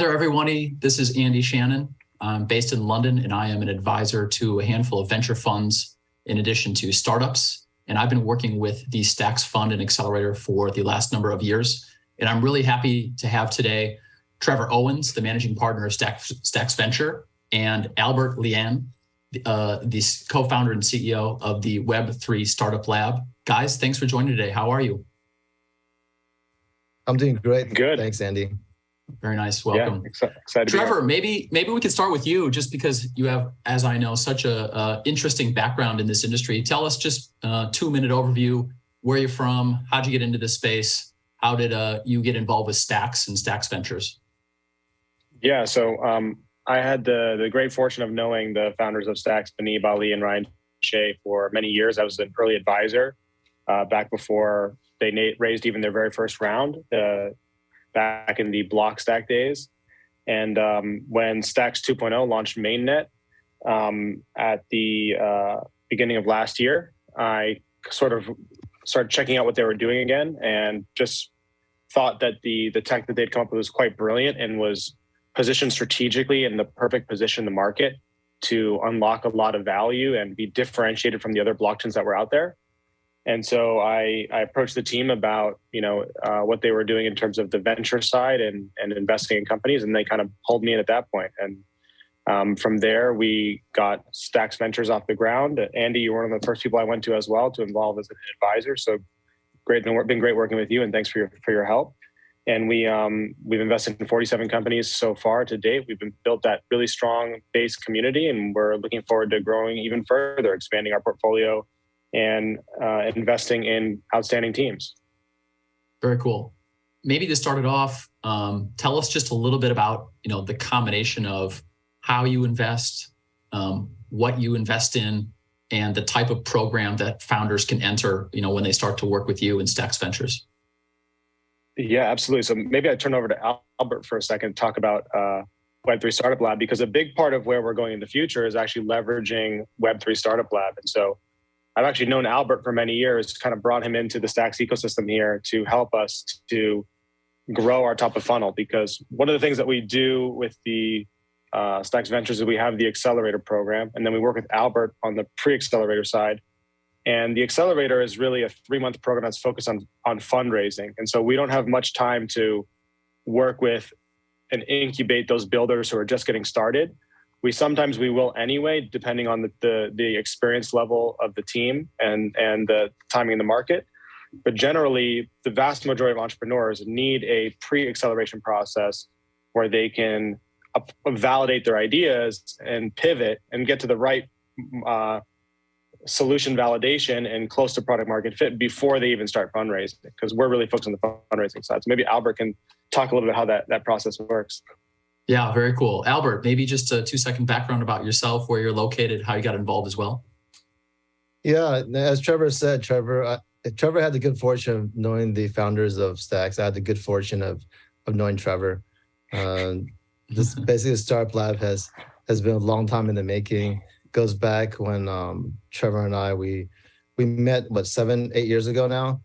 there, everybody. This is Andy Shannon. I'm based in London, and I am an advisor to a handful of venture funds in addition to startups. And I've been working with the Stacks Fund and Accelerator for the last number of years. And I'm really happy to have today Trevor Owens, the managing partner of Stacks Venture, and Albert Liang, the co-founder and CEO of the Web3 Startup Lab. Guys, thanks for joining today. How are you? I'm doing great. Good. Thanks, Andy. Very nice. Welcome. Yeah, excited to be Trevor, here. maybe we could start with you, just because you have, as I know, such a interesting background in this industry. Tell us just a 2-minute overview, where you're from, how'd you get into this space? How did you get involved with Stacks and Stacks Ventures? Yeah, so I had the great fortune of knowing the founders of Stacks, Benny, Ali, and Ryan Shea, for many years. I was an early advisor back before they raised even their very first round, back in the block stack days. And when Stacks 2.0 launched mainnet at the beginning of last year, I sort of started checking out what they were doing again, and just thought that the tech that they'd come up with was quite brilliant and was positioned strategically in the perfect position in the market to unlock a lot of value and be differentiated from the other blockchains that were out there. And so I approached the team about what they were doing in terms of the venture side and investing in companies, and they kind of pulled me in at that point. And from there, we got Stacks Ventures off the ground. Andy, you were one of the first people I went to as well to involve as an advisor. So great, been great working with you, and thanks for your help. And we've invested in 47 companies so far to date. We've built that really strong base community, and we're looking forward to growing even further, expanding our portfolio and investing in outstanding teams. Very cool. Maybe to start it off, tell us just a little bit about the combination of how you invest, what you invest in, and the type of program that founders can enter when they start to work with you in Stacks Ventures. Yeah, absolutely. So maybe I turn over to Albert for a second to talk about Web3 Startup Lab, because a big part of where we're going in the future is actually leveraging Web3 Startup Lab. And so I've actually known Albert for many years, kind of brought him into the Stacks ecosystem here to help us to grow our top of funnel. Because one of the things that we do with the Stacks Ventures is we have the accelerator program, and then we work with Albert on the pre-accelerator side. And the accelerator is really a 3-month program that's focused on fundraising. And so we don't have much time to work with and incubate those builders who are just getting started. Sometimes we will anyway, depending on the experience level of the team and the timing in the market. But generally, the vast majority of entrepreneurs need a pre-acceleration process where they can validate their ideas and pivot and get to the right solution validation and close to product market fit before they even start fundraising, because we're really focused on the fundraising side. So maybe Albert can talk a little bit how that process works. Yeah, very cool. Albert, maybe just a 2-second background about yourself, where you're located, how you got involved as well. Yeah, as Trevor said, Trevor had the good fortune of knowing the founders of Stacks. I had the good fortune of knowing Trevor. This basically Startup Lab has been a long time in the making. Goes back when Trevor and I we met 7-8 years ago now,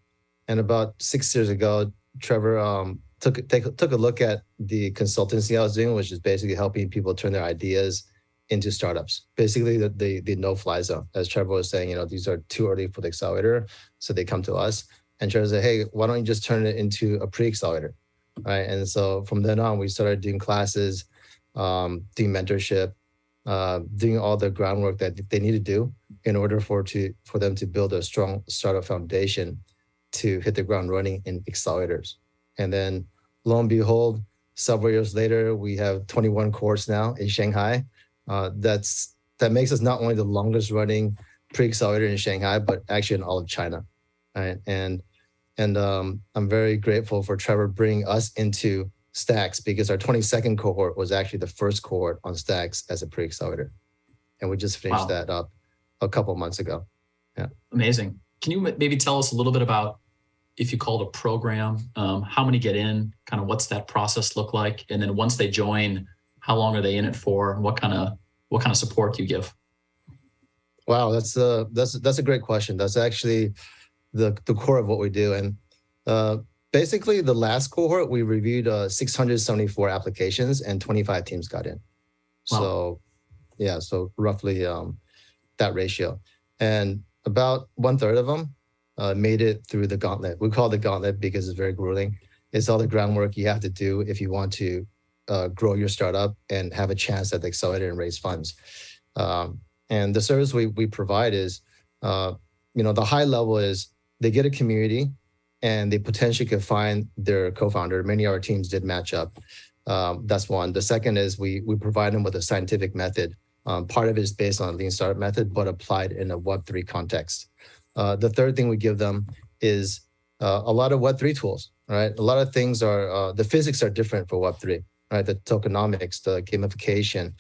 and about 6 years ago, Trevor took a look at the consultancy I was doing, which is basically helping people turn their ideas into startups. Basically, the no-fly zone, as Trevor was saying. These are too early for the accelerator, so they come to us. And Trevor said, "Hey, why don't you just turn it into a pre-accelerator?" Right? And so from then on, we started doing classes, doing mentorship, doing all the groundwork that they need to do in order for them to build a strong startup foundation to hit the ground running in accelerators. And then, lo and behold, several years later, we have 21 cohorts now in Shanghai. That makes us not only the longest running pre-accelerator in Shanghai, but actually in all of China. Right? And I'm very grateful for Trevor bringing us into Stacks, because our 22nd cohort was actually the first cohort on Stacks as a pre-accelerator. And we just finished that up a couple months ago. Yeah. Amazing. Can you maybe tell us a little bit about, if you call it a program, how many get in, kind of what's that process look like? And then once they join, how long are they in it for? And what kind of support do you give? Wow, that's a great question. That's actually the core of what we do. And Basically, the last cohort, we reviewed 674 applications and 25 teams got in. Wow. So, yeah, so roughly that ratio. And about 1/3 of them made it through the gauntlet. We call it the gauntlet because it's very grueling. It's all the groundwork you have to do if you want to grow your startup and have a chance at the accelerator and raise funds. And the service we provide is, the high level is they get a community and they potentially could find their co-founder. Many of our teams did match up. That's one. The second is we provide them with a scientific method. Part of it is based on a lean startup method, but applied in a Web3 context. The third thing we give them is a lot of Web3 tools, right? A lot of things are, the physics are different for Web3, right? The tokenomics, the gamification,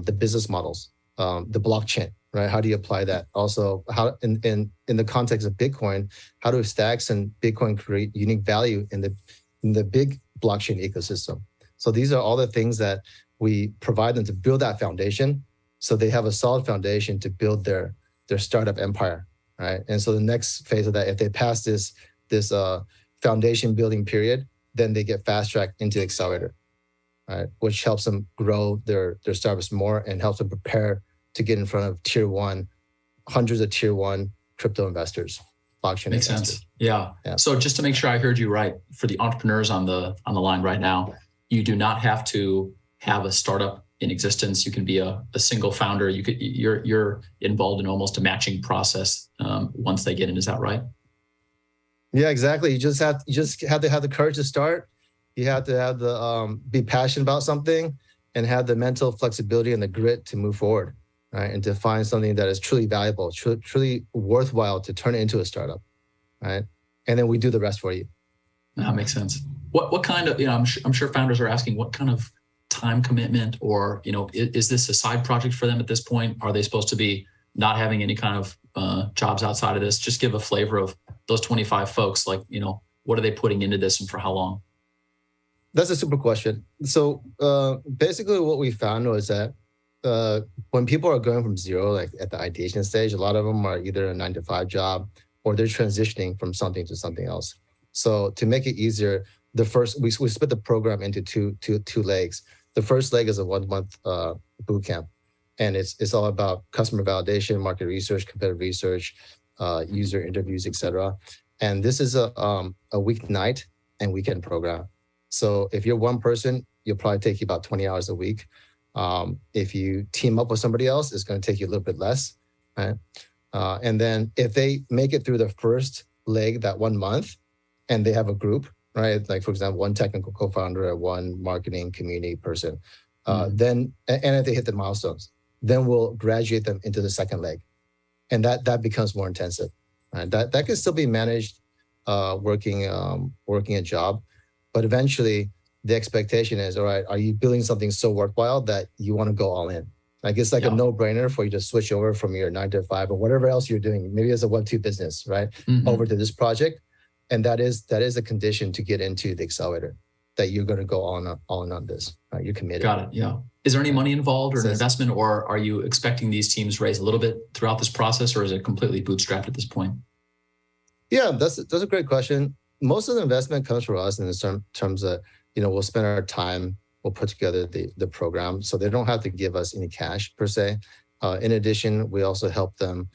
the business models, the blockchain, right? How do you apply that? Also, how in the context of Bitcoin, how do Stacks and Bitcoin create unique value in the big blockchain ecosystem? So these are all the things that we provide them to build that foundation, so they have a solid foundation to build their startup empire, right? And so the next phase of that, if they pass this foundation building period, then they get fast tracked into the accelerator, right? Which helps them grow their startups more and helps them prepare to get in front of hundreds of tier one crypto investors, blockchain Makes investors. sense. Yeah. So just to make sure I heard you right, for the entrepreneurs on the line right now, you do not have to have a startup in existence. You can be a single founder. You're involved in almost a matching process once they get in. Is that right? Yeah, exactly. You just have to have the courage to start. You have to have the be passionate about something and have the mental flexibility and the grit to move forward, right? And to find something that is truly valuable, truly worthwhile to turn it into a startup, right? And then we do the rest for you. That makes sense. What kind of, I'm sure founders are asking, what kind of time commitment, or, is this a side project for them at this point? Are they supposed to be not having any kind of jobs outside of this? Just give a flavor of those 25 folks, like, what are they putting into this and for how long? That's a super question. So basically what we found was that when people are going from zero, like at the ideation stage, a lot of them are either a 9-to-5 job or they're transitioning from something to something else. So to make it easier, we split the program into two legs. The first leg is a 1-month boot camp, and it's all about customer validation, market research, competitive research, user interviews, etc. And this is a weeknight and weekend program. So if you're one person, you'll probably take you about 20 hours a week. If you team up with somebody else, it's going to take you a little bit less, right? And then if they make it through the first leg, that 1 month, and they have a group, right? Like, for example, one technical co-founder or one marketing community person, then, and if they hit the milestones, then we'll graduate them into the second leg. And that becomes more intensive, right? That can still be managed working a job, but eventually the expectation is, all right, are you building something so worthwhile that you want to go all in? Like, it's like a no-brainer for you to switch over from your 9-to-5 or whatever else you're doing. Maybe it's a Web2 business, right? Over to this project. And that is a condition to get into the accelerator, that you're going to go all in on this, right? You're committed. Got it. Yeah. Is there any money involved or an investment, or are you expecting these teams raise a little bit throughout this process, or is it completely bootstrapped at this point? Yeah, that's a great question. Most of the investment comes from us in terms of, we'll spend our time, we'll put together the program, so they don't have to give us any cash per se. In addition, we also help them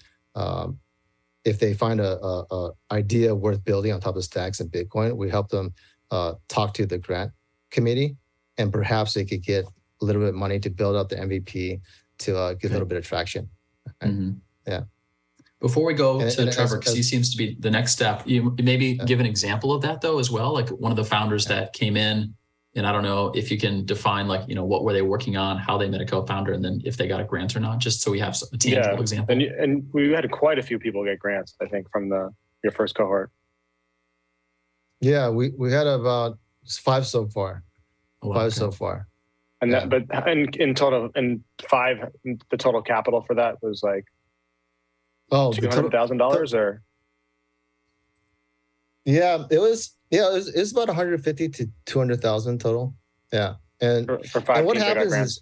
if they find a idea worth building on top of Stacks and Bitcoin. We help them talk to the grant committee, and perhaps they could get a little bit of money to build out the MVP to get a little bit of traction. Right? Yeah. Before we go to Trevor, because he seems to be the next step, you maybe give an example of that though as well, like one of the founders that came in, and I don't know if you can define, like, what were they working on, how they met a co-founder, and then if they got a grant or not, just so we have a tangible example. And we had quite a few people get grants, I think, from your first cohort. Yeah, we had about 5 so far. So far. And but in total, in 5, the total capital for that was like $200,000 or? Yeah, it was about 150 to 200,000 total. Yeah, and for 5 and what teams happens that got grants.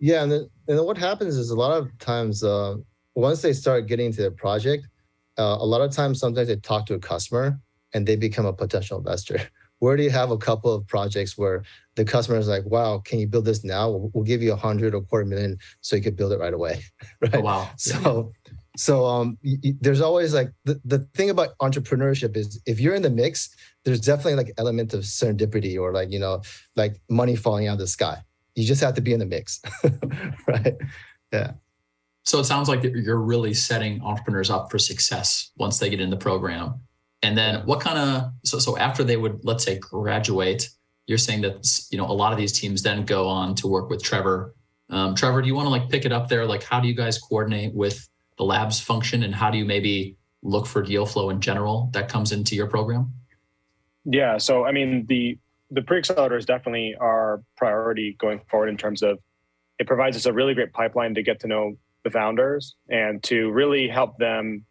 is and then what happens is a lot of times once they start getting to the project, a lot of times sometimes they talk to a customer and they become a potential investor? Where do you have a couple of projects where the customer is like, wow, can you build this now? We'll give you 100 or $250,000 so you can build it right away, right? Oh, wow. There's always like, the thing about entrepreneurship is if you're in the mix, there's definitely like element of serendipity or like, like money falling out of the sky. You just have to be in the mix, right? Yeah. So it sounds like you're really setting entrepreneurs up for success once they get in the program. And then what kind of, so after they would, let's say, graduate, you're saying that, a lot of these teams then go on to work with Trevor. Trevor, do you want to like pick it up there? Like, how do you guys coordinate with the labs function, and how do you maybe look for deal flow in general that comes into your program? Yeah. So, I mean, the pre-accelerator is definitely our priority going forward in terms of it provides us a really great pipeline to get to know the founders and to really help them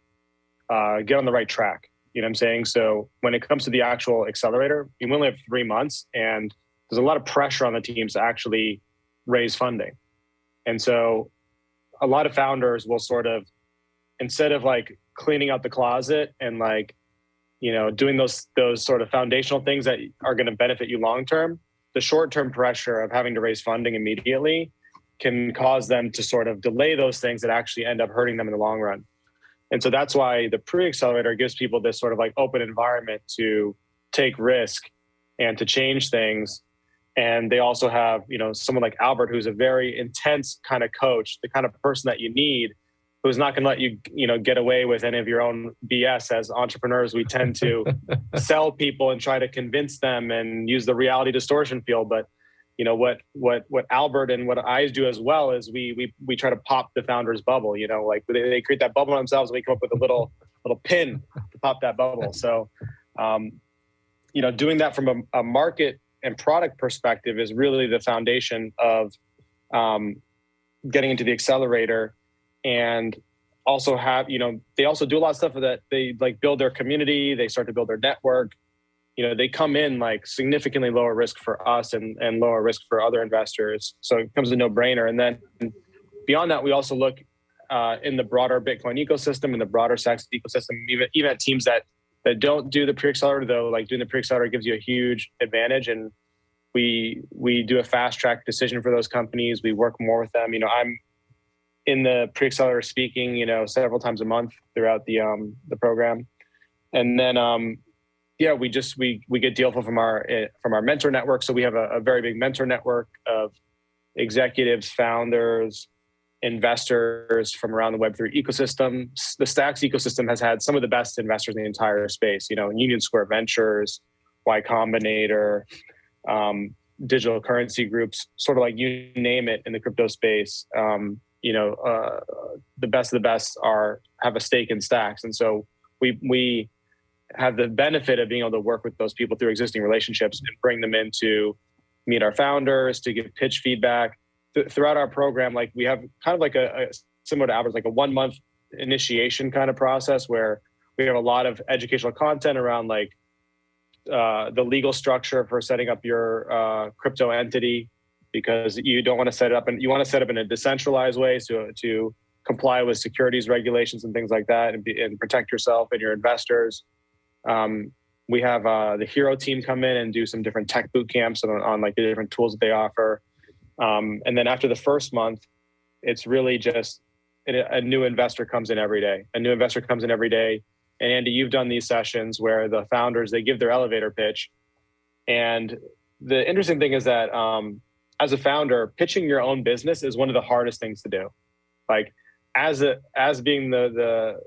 get on the right track. You know what I'm saying? So when it comes to the actual accelerator, we only have 3 months, and there's a lot of pressure on the teams to actually raise funding. And so a lot of founders will sort of, instead of like cleaning out the closet and like, doing those sort of foundational things that are going to benefit you long-term, the short-term pressure of having to raise funding immediately can cause them to sort of delay those things that actually end up hurting them in the long run. And so that's why the pre-accelerator gives people this sort of like open environment to take risk and to change things. And they also have, someone like Albert, who's a very intense kind of coach, the kind of person that you need, who's not going to let you, get away with any of your own BS. As entrepreneurs, we tend to sell people and try to convince them and use the reality distortion field. But what Albert and what I do as well is we try to pop the founder's bubble. Like they create that bubble themselves, and we come up with a little pin to pop that bubble. So, doing that from a market and product perspective is really the foundation of getting into the accelerator. And also have, they also do a lot of stuff that they like build their community. They start to build their network. They come in like significantly lower risk for us and lower risk for other investors. So it becomes a no-brainer. And then beyond that, we also look in the broader Bitcoin ecosystem, in the broader Stacks ecosystem, even at teams that don't do the pre-accelerator, though, like doing the pre-accelerator gives you a huge advantage. And we do a fast track decision for those companies. We work more with them. I'm in the pre-accelerator speaking, several times a month throughout the program. And then, we get deal flow from our mentor network. So we have a very big mentor network of executives, founders, investors from around the Web3 ecosystem. The Stacks ecosystem has had some of the best investors in the entire space, Union Square Ventures, Y Combinator, digital currency groups, sort of like you name it in the crypto space. The best of the best have a stake in Stacks. And so we have the benefit of being able to work with those people through existing relationships and bring them in to meet our founders, to give pitch feedback. Throughout our program, like we have kind of like a similar to Albert's, like a 1-month initiation kind of process where we have a lot of educational content around like the legal structure for setting up your crypto entity, because you don't want to set it up, and you want to set up in a decentralized way to comply with securities regulations and things like that, and protect yourself and your investors. We have the Hero team come in and do some different tech boot camps on like the different tools that they offer. And then after the first month, it's really just a new investor comes in every day. A new investor comes in every day. And Andy, you've done these sessions where the founders, they give their elevator pitch. And the interesting thing is that as a founder, pitching your own business is one of the hardest things to do. Like as being the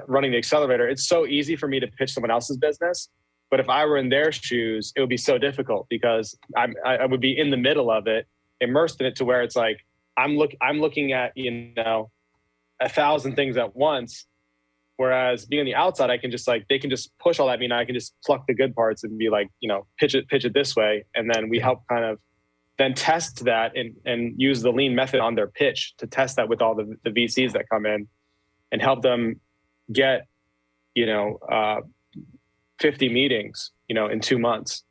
running the accelerator, it's so easy for me to pitch someone else's business. But if I were in their shoes, it would be so difficult because I would be in the middle of it, immersed in it, to where it's like I'm looking at 1,000 things at once. Whereas being on the outside, I can just they can just push all that. I can just pluck the good parts and be like, pitch it this way, and then we help kind of then test that and use the lean method on their pitch to test that with all the VCs that come in and help them get 50 meetings in 2 months,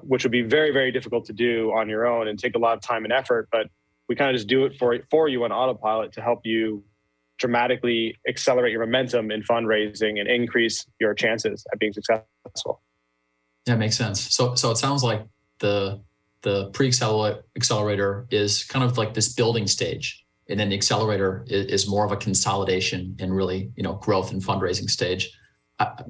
which would be very, very difficult to do on your own and take a lot of time and effort. But we kind of just do it for you on autopilot to help you dramatically accelerate your momentum in fundraising and increase your chances at being successful. Yeah, makes sense. So it sounds like the pre-accelerator is kind of like this building stage, and then the accelerator is more of a consolidation and really, growth and fundraising stage.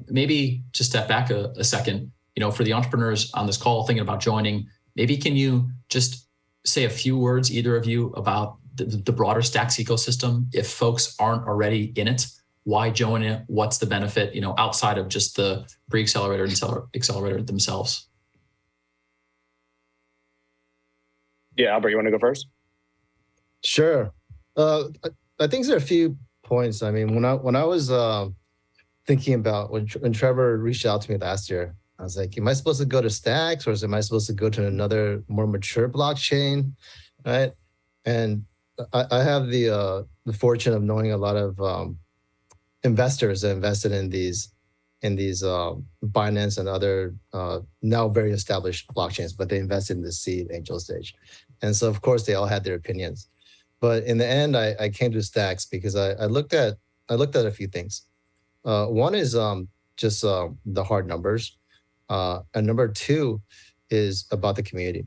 Maybe to step back a second, for the entrepreneurs on this call thinking about joining, maybe can you just say a few words, either of you, about the broader Stacks ecosystem? If folks aren't already in it, why join it? What's the benefit, outside of just the pre-accelerator and accelerator themselves? Yeah, Albert, you want to go first? Sure. I think there are a few points. I mean, when I was thinking about when Trevor reached out to me last year, I was like, am I supposed to go to Stacks, or am I supposed to go to another more mature blockchain, right? And I have the fortune of knowing a lot of investors that invested in these Binance and other now very established blockchains, but they invested in the seed angel stage. And so, of course, they all had their opinions. But in the end, I came to Stacks because I looked at a few things. One is just the hard numbers. And number two is about the community.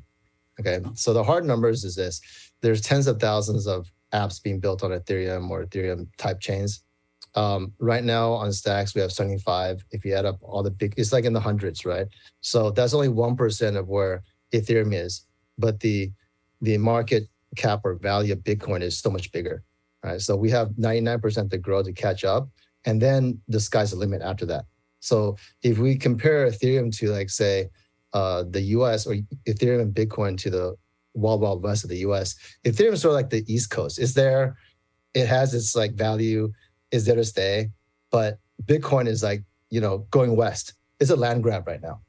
Okay, so the hard numbers is this. There's tens of thousands of apps being built on Ethereum or Ethereum type chains. Right now on Stacks, we have 75. If you add up all the big, it's like in the hundreds, right? So that's only 1% of where Ethereum is, but the market cap or value of Bitcoin is so much bigger, right? So we have 99% to grow to catch up, and then the sky's the limit after that. So if we compare Ethereum to, like, say, the US, or Ethereum and Bitcoin to the wild west of the US, Ethereum is sort of like the East Coast. It's there, it has its like value, is there to stay, but Bitcoin is like, going west. It's a land grab right now.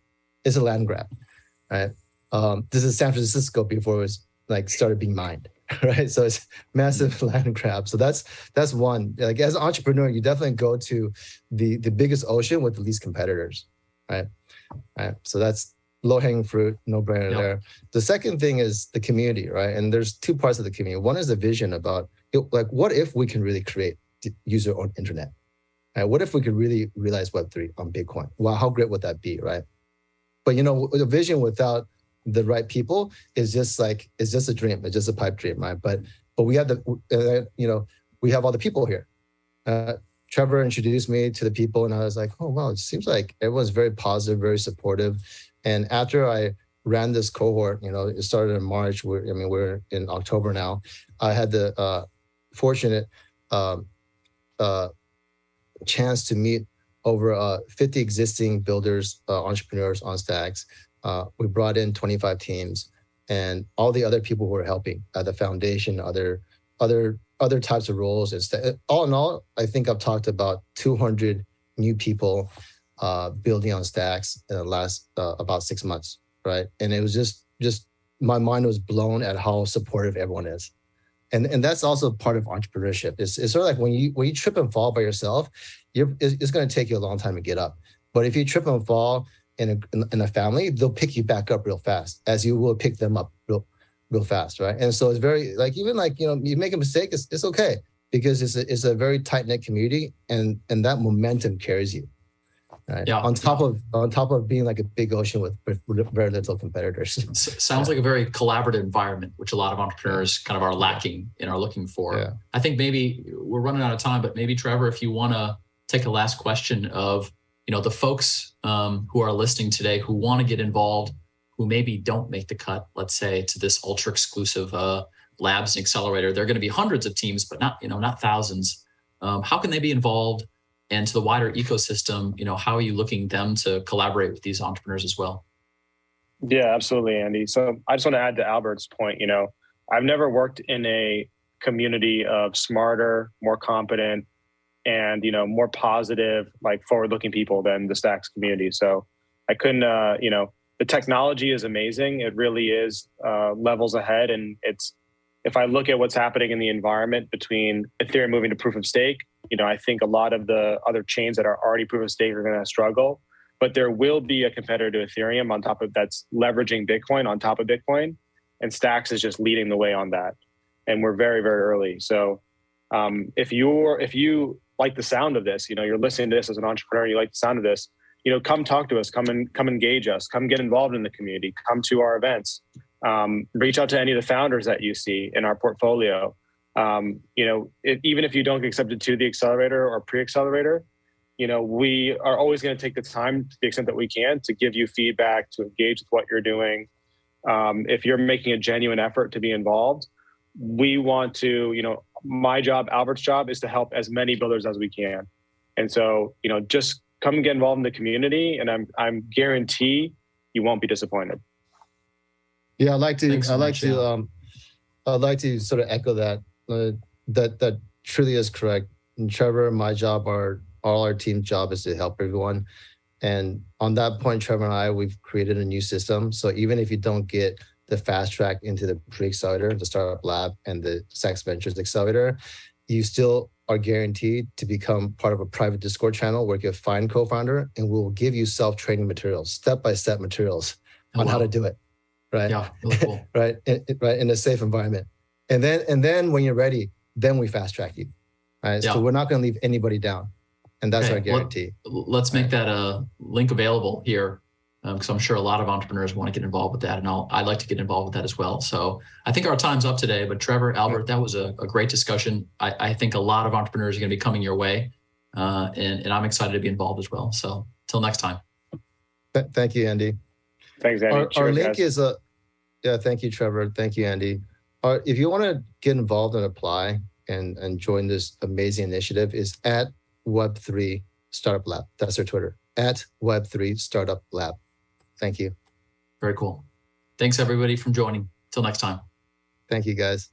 It's a land grab, right? This is San Francisco before it was like started being mined, right? So it's massive land grab. So that's one. Like, as an entrepreneur, you definitely go to the biggest ocean with the least competitors, right? Right. So that's low-hanging fruit, no brainer there. The second thing is the community, right? And there's two parts of the community. One is the vision about like, what if we can really create user-owned internet? Right? What if we could really realize Web3 on Bitcoin? Wow, how great would that be, right? But the vision without the right people is just a dream. It's just a pipe dream, right? But we have we have all the people here. Trevor introduced me to the people, and I was like, oh wow, it seems like everyone's very positive, very supportive. And after I ran this cohort, it started in March. We're in October now. I had the fortunate chance to meet over 50 existing builders, entrepreneurs on Stacks. We brought in 25 teams, and all the other people who were helping at the foundation, other types of roles. All in all, I think I've talked about 200 new people building on Stacks in the last about 6 months, right? And it was just my mind was blown at how supportive everyone is. And that's also part of entrepreneurship. It's sort of like when you trip and fall by yourself, it's going to take you a long time to get up. But if you trip and fall in a family, they'll pick you back up real fast, as you will pick them up real fast, right? And so it's very like, even like, you make a mistake, it's okay, because it's a very tight knit community, and that momentum carries you. Right? Yeah. On top of being like a big ocean with very little competitors. Sounds like a very collaborative environment, which a lot of entrepreneurs kind of are lacking and are looking for. Yeah. I think maybe we're running out of time, but maybe Trevor, if you want to take a last question of, the folks who are listening today who want to get involved, who maybe don't make the cut, let's say, to this ultra exclusive labs and accelerator. There are going to be hundreds of teams, but not thousands. How can they be involved? And to the wider ecosystem, how are you looking them to collaborate with these entrepreneurs as well? Yeah, absolutely, Andy. So I just want to add to Albert's point. I've never worked in a community of smarter, more competent, and more positive, like forward-looking people than the Stacks community. So I couldn't, the technology is amazing. It really is levels ahead, and if I look at what's happening in the environment between Ethereum moving to proof of stake, I think a lot of the other chains that are already proof of stake are going to struggle, but there will be a competitor to Ethereum on top of that's leveraging Bitcoin on top of Bitcoin, and Stacks is just leading the way on that. And we're very, very early. So If you like the sound of this, you're listening to this as an entrepreneur, you like the sound of this, come talk to us, come engage us, come get involved in the community, come to our events, reach out to any of the founders that you see in our portfolio. Even if you don't get accepted to the accelerator or pre-accelerator, we are always going to take the time to the extent that we can to give you feedback, to engage with what you're doing. If you're making a genuine effort to be involved, we want to, my job, Albert's job, is to help as many builders as we can. And so, just come and get involved in the community, and I'm guarantee you won't be disappointed. Yeah, I'd like to sort of echo that. That truly is correct. And Trevor, my job, all our team's job is to help everyone. And on that point, Trevor and I, we've created a new system. So even if you don't get the fast track into the pre-accelerator, the startup lab, and the Stacks Ventures accelerator, you still are guaranteed to become part of a private Discord channel where you can find co-founder, and we'll give you self-training materials, step-by-step materials on how to do it. Right. Yeah, really cool. right. In a safe environment. And then when you're ready, then we fast track you. Right. Yeah. So we're not going to leave anybody down. And that's our guarantee. Let's make that link available here, because I'm sure a lot of entrepreneurs want to get involved with that, and I'd like to get involved with that as well. So I think our time's up today, but Trevor, Albert, that was a great discussion. I think a lot of entrepreneurs are going to be coming your way, and I'm excited to be involved as well. So till next time. Thank you, Andy. Thanks, Andy. Our link is thank you, Trevor. Thank you, Andy. If you want to get involved and apply and join this amazing initiative, is at Web3 Startup Lab. That's our Twitter, at Web3 Startup Lab. Thank you. Very cool. Thanks everybody for joining. Till next time. Thank you, guys.